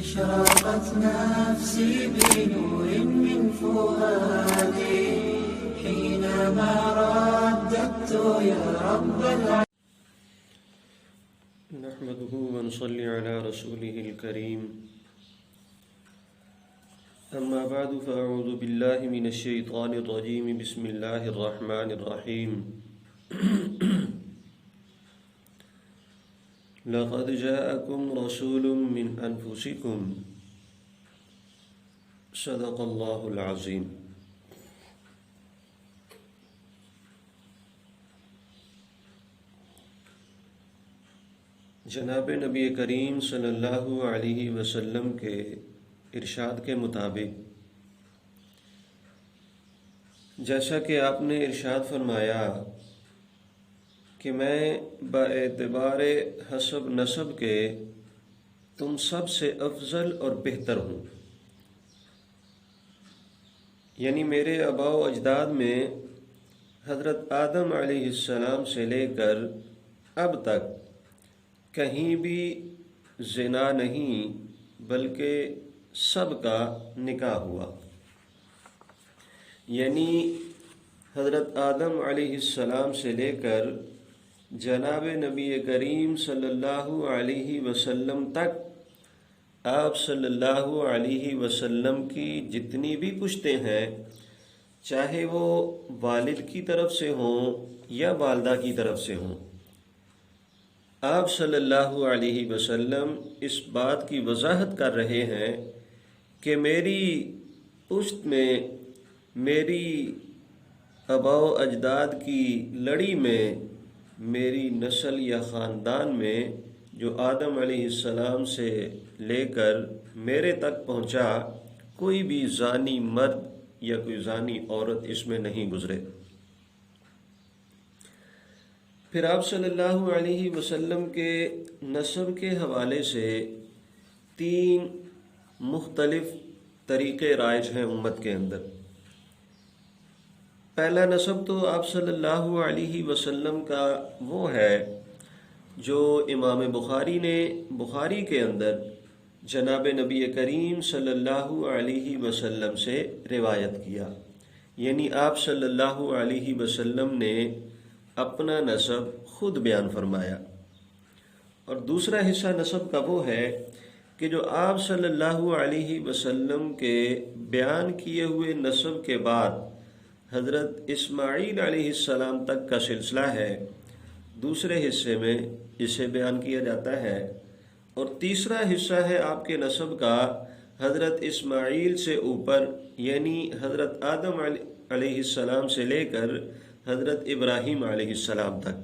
أشرقت نفسي بنور من فؤادي حينما رددت يا رب العالمين. نحمده ونصلي على رسوله الكريم. أما بعد فأعوذ بالله من الشيطان الرجيم. بسم الله الرحمن الرحيم. لقد جاءكم رسول من أنفسكم صدق الله العظيم. جناب نبی کریم صلی اللہ علیہ وسلم کے ارشاد کے مطابق جیسا کہ آپ نے ارشاد فرمایا کہ میں باعتبار حسب نسب کے تم سب سے افضل اور بہتر ہوں، یعنی میرے آباء و اجداد میں حضرت آدم علیہ السلام سے لے کر اب تک کہیں بھی زنا نہیں بلکہ سب کا نکاح ہوا، یعنی حضرت آدم علیہ السلام سے لے کر جناب نبی کریم صلی اللہ علیہ وسلم تک آپ صلی اللہ علیہ وسلم کی جتنی بھی پشتیں ہیں، چاہے وہ والد کی طرف سے ہوں یا والدہ کی طرف سے ہوں، آپ صلی اللہ علیہ وسلم اس بات کی وضاحت کر رہے ہیں کہ میری پشت میں، میری آباء و اجداد کی لڑی میں، میری نسل یا خاندان میں جو آدم علیہ السلام سے لے کر میرے تک پہنچا، کوئی بھی زانی مرد یا کوئی زانی عورت اس میں نہیں گزرے۔ پھر آپ صلی اللہ علیہ وسلم کے نسب کے حوالے سے 3 مختلف طریقے رائج ہیں امت کے اندر۔ پہلا نسب تو آپ صلی اللہ علیہ وسلم کا وہ ہے جو امام بخاری نے بخاری کے اندر جناب نبی کریم صلی اللہ علیہ وسلم سے روایت کیا، یعنی آپ صلی اللہ علیہ وسلم نے اپنا نسب خود بیان فرمایا۔ اور دوسرا حصہ نسب کا وہ ہے کہ جو آپ صلی اللہ علیہ وسلم کے بیان کیے ہوئے نسب کے بعد حضرت اسماعیل علیہ السلام تک کا سلسلہ ہے، دوسرے حصے میں اسے بیان کیا جاتا ہے۔ اور تیسرا حصہ ہے آپ کے نسب کا حضرت اسماعیل سے اوپر، یعنی حضرت آدم علیہ السلام سے لے کر حضرت ابراہیم علیہ السلام تک۔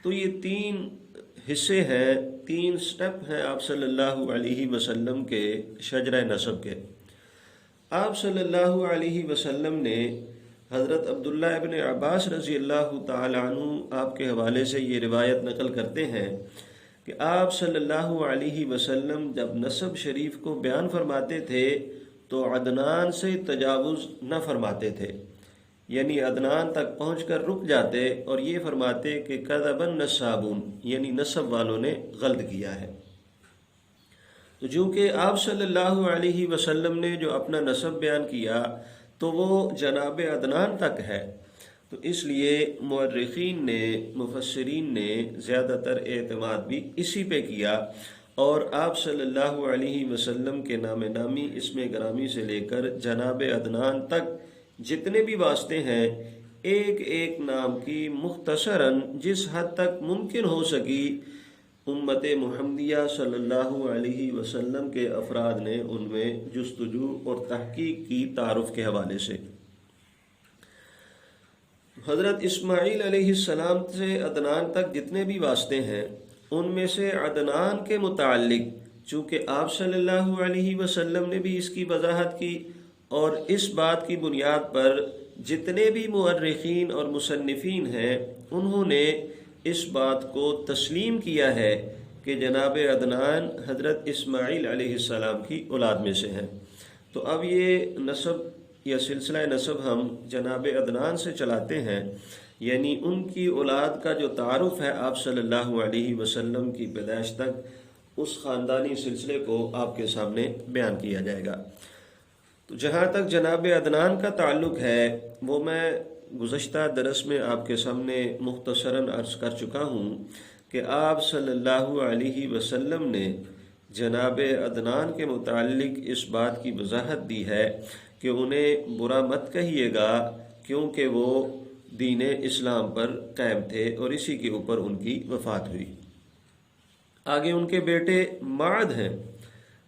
تو یہ 3 حصے ہیں، 3 سٹیپ ہیں آپ صلی اللہ علیہ وسلم کے شجرہ نسب کے۔ آپ صلی اللہ علیہ وسلم نے حضرت عبداللہ ابن عباس رضی اللہ تعالی عنہ آپ کے حوالے سے یہ روایت نقل کرتے ہیں کہ آپ صلی اللہ علیہ وسلم جب نسب شریف کو بیان فرماتے تھے تو عدنان سے تجاوز نہ فرماتے تھے، یعنی عدنان تک پہنچ کر رک جاتے اور یہ فرماتے کہ کذبا النسابون، یعنی نسب والوں نے غلط کیا ہے۔ تو چونکہ آپ صلی اللہ علیہ وسلم نے جو اپنا نسب بیان کیا تو وہ جناب عدنان تک ہے، تو اس لیے مورخین نے، مفسرین نے زیادہ تر اعتماد بھی اسی پہ کیا، اور آپ صلی اللہ علیہ وسلم کے نام نامی اسم گرامی سے لے کر جناب عدنان تک جتنے بھی واسطے ہیں، ایک ایک نام کی مختصراً جس حد تک ممکن ہو سکی امت محمدیہ صلی اللہ علیہ وسلم کے افراد نے ان میں جستجو اور تحقیق کی تعارف کے حوالے سے۔ حضرت اسماعیل علیہ السلام سے عدنان تک جتنے بھی واسطے ہیں، ان میں سے عدنان کے متعلق چونکہ آپ صلی اللہ علیہ وسلم نے بھی اس کی وضاحت کی، اور اس بات کی بنیاد پر جتنے بھی مورخین اور مصنفین ہیں انہوں نے اس بات کو تسلیم کیا ہے کہ جناب عدنان حضرت اسماعیل علیہ السلام کی اولاد میں سے ہیں۔ تو اب یہ نسب یا سلسلہ نسب ہم جناب عدنان سے چلاتے ہیں، یعنی ان کی اولاد کا جو تعارف ہے آپ صلی اللہ علیہ وسلم کی پیدائش تک، اس خاندانی سلسلے کو آپ کے سامنے بیان کیا جائے گا۔ تو جہاں تک جناب عدنان کا تعلق ہے وہ میں گزشتہ درس میں آپ کے سامنے مختصراً عرض کر چکا ہوں کہ آپ صلی اللہ علیہ وسلم نے جناب عدنان کے متعلق اس بات کی وضاحت دی ہے کہ انہیں برا مت کہیے گا، کیونکہ وہ دین اسلام پر قائم تھے اور اسی کے اوپر ان کی وفات ہوئی۔ آگے ان کے بیٹے معد ہیں۔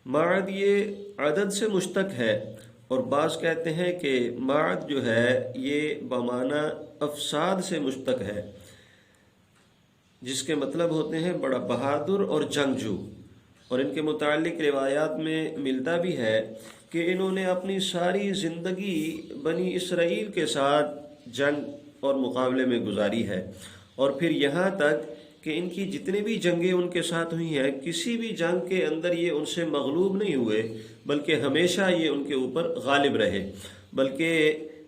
معد یہ عدد سے مشتق ہے، اور بعض کہتے ہیں کہ معد جو ہے یہ بمعنی افساد سے مشتق ہے، جس کے مطلب ہوتے ہیں بڑا بہادر اور جنگجو۔ اور ان کے متعلق روایات میں ملتا بھی ہے کہ انہوں نے اپنی ساری زندگی بنی اسرائیل کے ساتھ جنگ اور مقابلے میں گزاری ہے، اور پھر یہاں تک کہ ان کی جتنے بھی جنگیں ان کے ساتھ ہوئی ہیں کسی بھی جنگ کے اندر یہ ان سے مغلوب نہیں ہوئے، بلکہ ہمیشہ یہ ان کے اوپر غالب رہے۔ بلکہ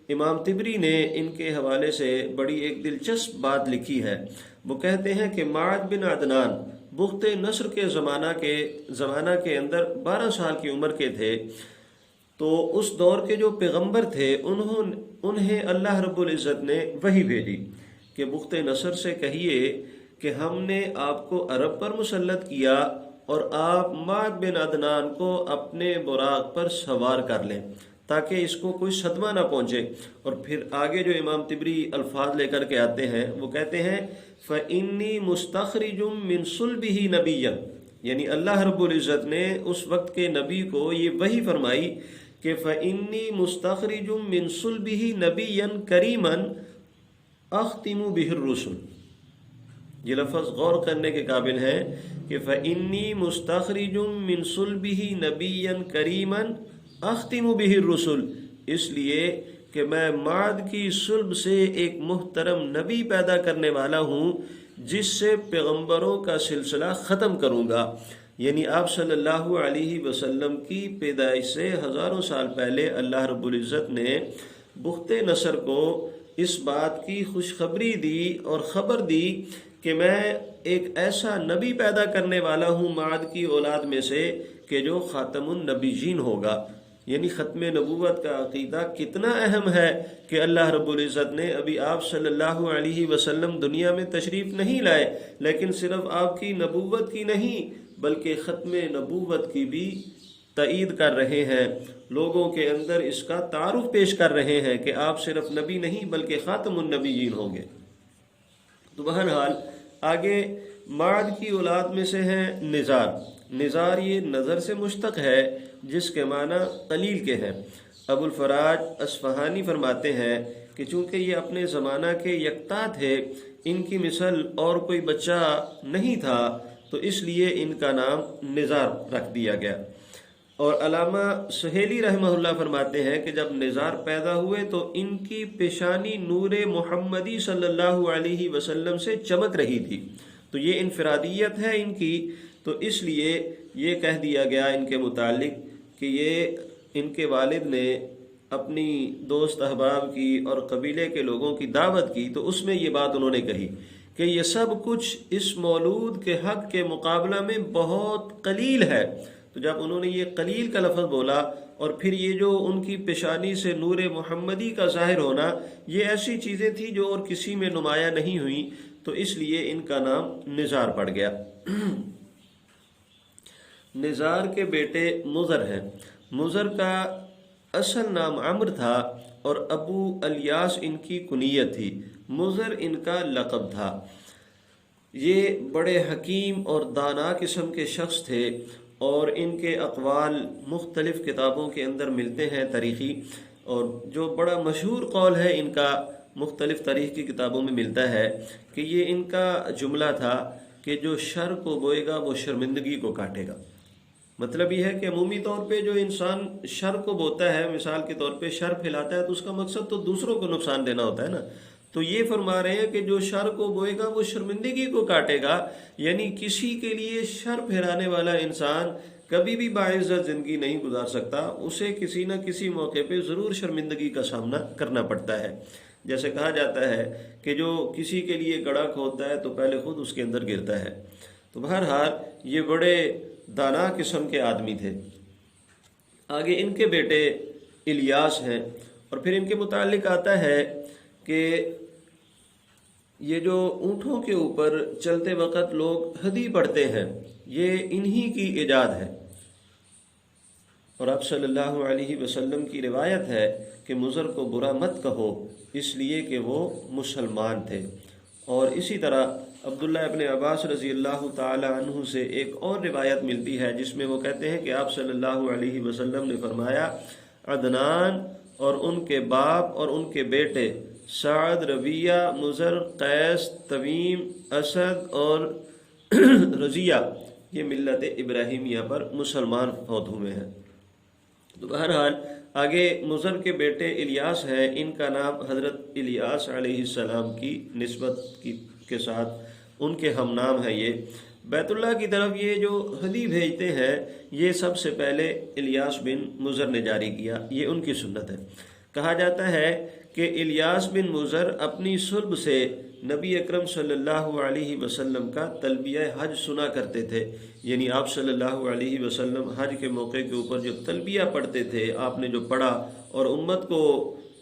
امام طبری نے ان کے حوالے سے بڑی ایک دلچسپ بات لکھی ہے۔ وہ کہتے ہیں کہ معد بن عدنان بخت نصر کے زمانہ کے اندر 12 سال کی عمر کے تھے، تو اس دور کے جو پیغمبر تھے انہیں اللہ رب العزت نے وحی بھیجی کہ بخت نصر سے کہیے کہ ہم نے آپ کو عرب پر مسلط کیا اور آپ معد بن عدنان کو اپنے براق پر سوار کر لیں تاکہ اس کو کوئی صدمہ نہ پہنچے۔ اور پھر آگے جو امام طبری الفاظ لے کر کے آتے ہیں وہ کہتے ہیں فَإِنِّي مُسْتَخْرِجٌ مِّن صُلْبِهِ نَبِيًّا، یعنی اللہ رب العزت نے اس وقت کے نبی کو یہ وحی فرمائی کہ فَإِنِّي مُسْتَخْرِجٌ مِّن صُلْبِهِ نَبِيًّا كَرِيمًا أَخْتِمُ بِهِ الرُّسُلَ۔ یہ لفظ غور کرنے کے قابل ہے کہ فَإِنِّي مُسْتَخْرِجٌ مِّن صُلْبِهِ نَبِيًّا كَرِيمًا أَخْتِمُ بِهِ الرُّسُلَ، اس لیے کہ میں معد کی صلب سے ایک محترم نبی پیدا کرنے والا ہوں جس سے پیغمبروں کا سلسلہ ختم کروں گا۔ یعنی آپ صلی اللہ علیہ وسلم کی پیدائش سے ہزاروں سال پہلے اللہ رب العزت نے بخت نصر کو اس بات کی خوشخبری دی اور خبر دی کہ میں ایک ایسا نبی پیدا کرنے والا ہوں معد کی اولاد میں سے کہ جو خاتم النبیین ہوگا۔ یعنی ختم نبوت کا عقیدہ کتنا اہم ہے کہ اللہ رب العزت نے ابھی آپ صلی اللہ علیہ وسلم دنیا میں تشریف نہیں لائے، لیکن صرف آپ کی نبوت کی نہیں بلکہ ختم نبوت کی بھی تائید کر رہے ہیں، لوگوں کے اندر اس کا تعارف پیش کر رہے ہیں کہ آپ صرف نبی نہیں بلکہ خاتم النبیین ہوں گے۔ تو بہرحال آگے معد کی اولاد میں سے ہیں نزار۔ نزار یہ نظر سے مشتق ہے جس کے معنی قلیل کے ہیں۔ ابو الفراج اصفہانی فرماتے ہیں کہ چونکہ یہ اپنے زمانہ کے یکتا تھے، ان کی مثل اور کوئی بچہ نہیں تھا، تو اس لیے ان کا نام نزار رکھ دیا گیا۔ اور علامہ سہیلی رحمہ اللہ فرماتے ہیں کہ جب نزار پیدا ہوئے تو ان کی پیشانی نور محمدی صلی اللہ علیہ وسلم سے چمک رہی تھی، تو یہ انفرادیت ہے ان کی، تو اس لیے یہ کہہ دیا گیا ان کے متعلق کہ یہ ان کے والد نے اپنی دوست احباب کی اور قبیلے کے لوگوں کی دعوت کی، تو اس میں یہ بات انہوں نے کہی کہ یہ سب کچھ اس مولود کے حق کے مقابلہ میں بہت قلیل ہے۔ تو جب انہوں نے یہ قلیل کا لفظ بولا اور پھر یہ جو ان کی پیشانی سے نور محمدی کا ظاہر ہونا، یہ ایسی چیزیں تھیں جو اور کسی میں نمایاں نہیں ہوئی، تو اس لیے ان کا نام نزار پڑ گیا۔ نزار کے بیٹے مضر ہیں۔ مضر کا اصل نام عمرو تھا اور ابو الیاس ان کی کنیت تھی، مضر ان کا لقب تھا۔ یہ بڑے حکیم اور دانا قسم کے شخص تھے اور ان کے اقوال مختلف کتابوں کے اندر ملتے ہیں تاریخی، اور جو بڑا مشہور قول ہے ان کا مختلف تاریخ کی کتابوں میں ملتا ہے کہ یہ ان کا جملہ تھا کہ جو شر کو بوئے گا وہ شرمندگی کو کاٹے گا۔ مطلب یہ ہے کہ عمومی طور پہ جو انسان شر کو بوتا ہے، مثال کے طور پہ شر پھیلاتا ہے، تو اس کا مقصد تو دوسروں کو نقصان دینا ہوتا ہے نا، تو یہ فرما رہے ہیں کہ جو شر کو بوئے گا وہ شرمندگی کو کاٹے گا، یعنی کسی کے لیے شر پھیلانے والا انسان کبھی بھی باعزت زندگی نہیں گزار سکتا، اسے کسی نہ کسی موقع پہ ضرور شرمندگی کا سامنا کرنا پڑتا ہے۔ جیسے کہا جاتا ہے کہ جو کسی کے لیے گڑھا کھودتا ہے تو پہلے خود اس کے اندر گرتا ہے۔ تو بہرحال یہ بڑے دانا قسم کے آدمی تھے۔ آگے ان کے بیٹے الیاس ہیں، اور پھر ان کے متعلق آتا ہے کہ یہ جو اونٹوں کے اوپر چلتے وقت لوگ ہدی پڑھتے ہیں، یہ انہی کی ایجاد ہے۔ اور آپ صلی اللہ علیہ وسلم کی روایت ہے کہ مضر کو برا مت کہو، اس لیے کہ وہ مسلمان تھے۔ اور اسی طرح عبداللہ ابن عباس رضی اللہ تعالی عنہ سے ایک اور روایت ملتی ہے جس میں وہ کہتے ہیں کہ آپ صلی اللہ علیہ وسلم نے فرمایا، عدنان اور ان کے باپ اور ان کے بیٹے سعد، ربیہ، مضر، قیس، تمیم، اسد اور رضیہ یہ ملت ابراہیمیہ پر مسلمان فوت ہوئے ہیں۔ تو بہرحال آگے مضر کے بیٹے الیاس ہیں، ان کا نام حضرت الیاس علیہ السلام کی نسبت کے ساتھ ان کے ہم نام ہے۔ یہ بیت اللہ کی طرف یہ جو ہدی بھیجتے ہیں یہ سب سے پہلے الیاس بن مضر نے جاری کیا، یہ ان کی سنت ہے۔ کہا جاتا ہے کہ الیاس بن مضر اپنی صلب سے نبی اکرم صلی اللہ علیہ وسلم کا تلبیہ حج سنا کرتے تھے، یعنی آپ صلی اللہ علیہ وسلم حج کے موقع کے اوپر جو تلبیہ پڑھتے تھے، آپ نے جو پڑھا اور امت کو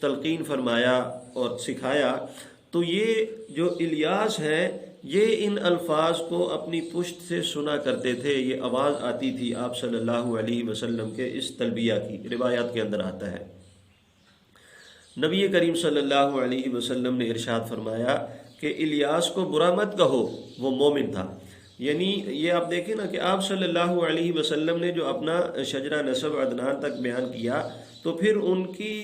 تلقین فرمایا اور سکھایا، تو یہ جو الیاس ہے یہ ان الفاظ کو اپنی پشت سے سنا کرتے تھے، یہ آواز آتی تھی آپ صلی اللہ علیہ وسلم کے اس تلبیہ کی، روایات کے اندر آتا ہے۔ نبی کریم صلی اللہ علیہ وسلم نے ارشاد فرمایا کہ الیاس کو برا مت کہو، وہ مومن تھا۔ یعنی یہ آپ دیکھیں نا کہ آپ صلی اللہ علیہ وسلم نے جو اپنا شجرہ نسب عدنان تک بیان کیا، تو پھر ان کی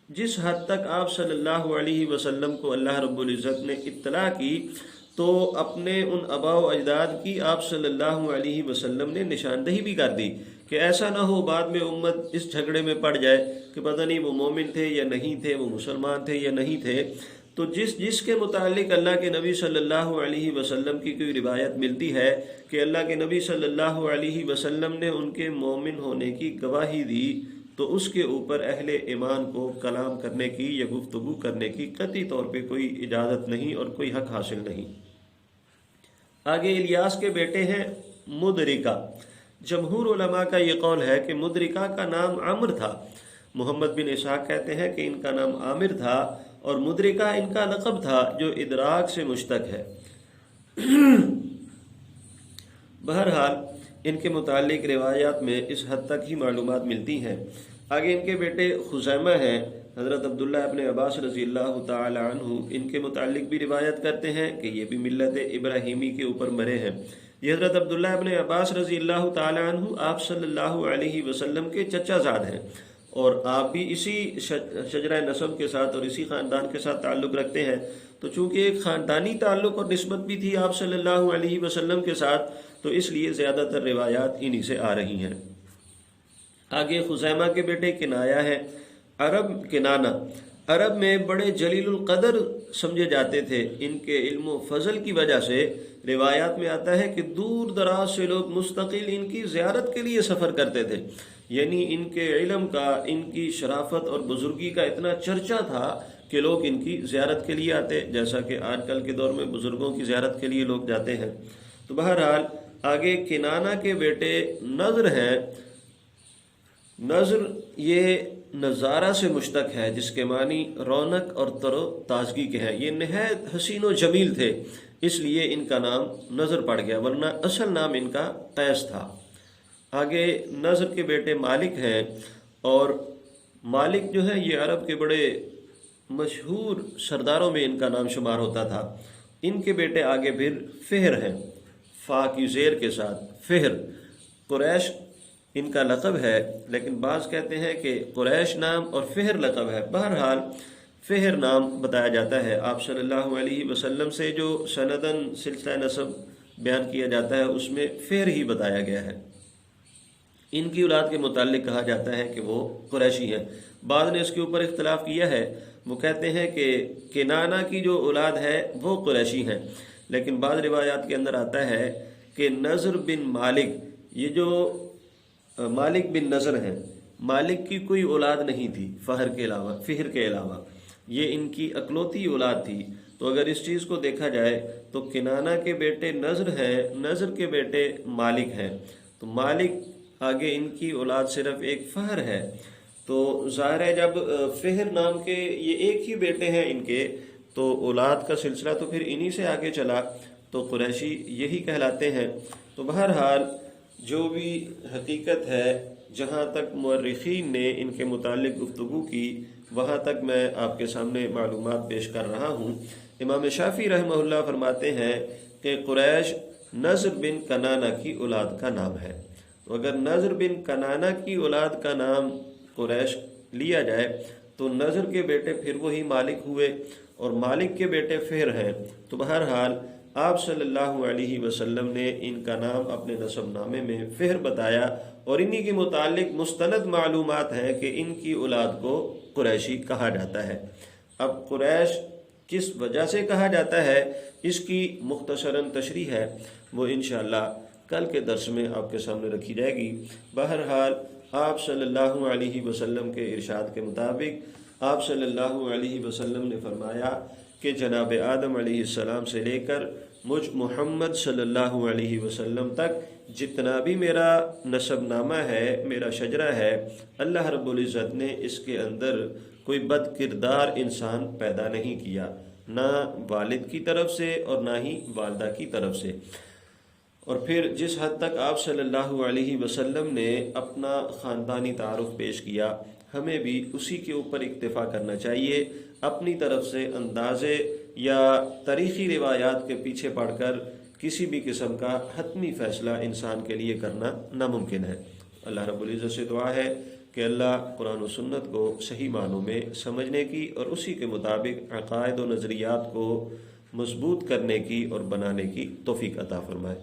جس حد تک آپ صلی اللہ علیہ وسلم کو اللہ رب العزت نے اطلاع کی، تو اپنے ان آباء و اجداد کی آپ صلی اللہ علیہ وسلم نے نشاندہی بھی کر دی کہ ایسا نہ ہو بعد میں امت اس جھگڑے میں پڑ جائے کہ پتہ نہیں وہ مومن تھے یا نہیں تھے، وہ مسلمان تھے یا نہیں تھے۔ تو جس کے متعلق اللہ کے نبی صلی اللہ علیہ وسلم کی کوئی روایت ملتی ہے کہ اللہ کے نبی صلی اللہ علیہ وسلم نے ان کے مومن ہونے کی گواہی دی، تو اس کے اوپر اہل ایمان کو کلام کرنے کی یا گفتگو کرنے کی قطعی طور پہ کوئی اجازت نہیں اور کوئی حق حاصل نہیں۔ آگے الیاس کے بیٹے ہیں مدرکہ۔ جمہور علماء کا یہ قول ہے کہ مدرکہ کا نام عمر تھا۔ محمد بن اسحاق کہتے ہیں کہ ان کا نام عامر تھا، اور مدرکہ ان کا لقب تھا جو ادراک سے مشتق ہے۔ بہرحال ان کے متعلق روایات میں اس حد تک ہی معلومات ملتی ہیں۔ آگے ان کے بیٹے خزیمہ ہیں، حضرت عبداللہ ابن عباس رضی اللہ تعالی عنہ ان کے متعلق بھی روایت کرتے ہیں کہ یہ بھی ملت ابراہیمی کے اوپر مرے ہیں۔ یہ حضرت عبداللہ ابن عباس رضی اللہ تعالی عنہ آپ صلی اللہ علیہ وسلم کے چچا زاد ہیں، اور آپ بھی اسی شجرہ نسب کے ساتھ اور اسی خاندان کے ساتھ تعلق رکھتے ہیں۔ تو چونکہ ایک خاندانی تعلق اور نسبت بھی تھی آپ صلی اللہ علیہ وسلم کے ساتھ، تو اس لیے زیادہ تر روایات انہی سے آ رہی ہیں۔ آگے خزیمہ کے بیٹے کنایا ہے۔ کنانہ عرب میں بڑے جلیل القدر سمجھے جاتے تھے۔ ان کے علم و فضل کی وجہ سے روایات میں آتا ہے کہ دور دراز سے لوگ مستقل ان کی زیارت کے لیے سفر کرتے تھے، یعنی ان کے علم کا، ان کی شرافت اور بزرگی کا اتنا چرچا تھا کہ لوگ ان کی زیارت کے لیے آتے، جیسا کہ آج کل کے دور میں بزرگوں کی زیارت کے لیے لوگ جاتے ہیں۔ تو بہرحال آگے کنانہ کے بیٹے نضر ہیں۔ نضر یہ نظارہ سے مشتق ہے، جس کے معنی رونق اور تر و تازگی کے ہیں۔ یہ نہایت حسین و جمیل تھے، اس لیے ان کا نام نضر پڑ گیا، ورنہ اصل نام ان کا قیس تھا۔ آگے نضر کے بیٹے مالک ہیں، اور مالک جو ہے یہ عرب کے بڑے مشہور سرداروں میں ان کا نام شمار ہوتا تھا۔ ان کے بیٹے آگے پھر فہر ہیں، فا کی زیر کے ساتھ فہر۔ قریش ان کا لقب ہے، لیکن بعض کہتے ہیں کہ قریش نام اور فہر لقب ہے۔ بہرحال فہر نام بتایا جاتا ہے۔ آپ صلی اللہ علیہ وسلم سے جو سندن سلسلہ نسب بیان کیا جاتا ہے اس میں فہر ہی بتایا گیا ہے۔ ان کی اولاد کے متعلق کہا جاتا ہے کہ وہ قریشی ہیں۔ بعض نے اس کے اوپر اختلاف کیا ہے، وہ کہتے ہیں کہ کنانہ کی جو اولاد ہے وہ قریشی ہیں، لیکن بعض روایات کے اندر آتا ہے کہ نضر بن مالک، یہ جو مالک بن نضر ہیں، مالک کی کوئی اولاد نہیں تھی فہر کے علاوہ، یہ ان کی اکلوتی اولاد تھی۔ تو اگر اس چیز کو دیکھا جائے تو کنانہ کے بیٹے نضر ہیں، نضر کے بیٹے مالک ہیں، تو مالک آگے ان کی اولاد صرف ایک فہر ہے۔ تو ظاہر ہے جب فہر نام کے یہ ایک ہی بیٹے ہیں ان کے، تو اولاد کا سلسلہ تو پھر انہی سے آگے چلا، تو قریشی یہی کہلاتے ہیں۔ تو بہرحال جو بھی حقیقت ہے، جہاں تک مورخین نے ان کے متعلق گفتگو کی وہاں تک میں آپ کے سامنے معلومات پیش کر رہا ہوں۔ امام شافعی رحمہ اللہ فرماتے ہیں کہ قریش نضر بن کنانہ کی اولاد کا نام ہے۔ تو اگر نضر بن کنانہ کی اولاد کا نام قریش لیا جائے تو نضر کے بیٹے پھر وہی مالک ہوئے اور مالک کے بیٹے فہر ہیں۔ تو بہرحال آپ صلی اللہ علیہ وسلم نے ان کا نام اپنے نسب نامے میں فہر بتایا، اور انہی کے متعلق مستند معلومات ہیں کہ ان کی اولاد کو قریشی کہا جاتا ہے۔ اب قریش کس وجہ سے کہا جاتا ہے، اس کی مختصراً تشریح ہے، وہ انشاءاللہ کل کے درس میں آپ کے سامنے رکھی جائے گی۔ بہرحال آپ صلی اللہ علیہ وسلم کے ارشاد کے مطابق آپ صلی اللہ علیہ وسلم نے فرمایا کہ جناب آدم علیہ السلام سے لے کر مجھ محمد صلی اللہ علیہ وسلم تک جتنا بھی میرا نسب نامہ ہے، میرا شجرہ ہے، اللہ رب العزت نے اس کے اندر کوئی بد کردار انسان پیدا نہیں کیا، نہ والد کی طرف سے اور نہ ہی والدہ کی طرف سے۔ اور پھر جس حد تک آپ صلی اللہ علیہ وسلم نے اپنا خاندانی تعارف پیش کیا، ہمیں بھی اسی کے اوپر اکتفا کرنا چاہیے۔ اپنی طرف سے اندازے یا تاریخی روایات کے پیچھے پڑھ کر کسی بھی قسم کا حتمی فیصلہ انسان کے لیے کرنا ناممکن ہے۔ اللہ رب العزت سے دعا ہے کہ اللہ قرآن و سنت کو صحیح معنوں میں سمجھنے کی اور اسی کے مطابق عقائد و نظریات کو مضبوط کرنے کی اور بنانے کی توفیق عطا فرمائے۔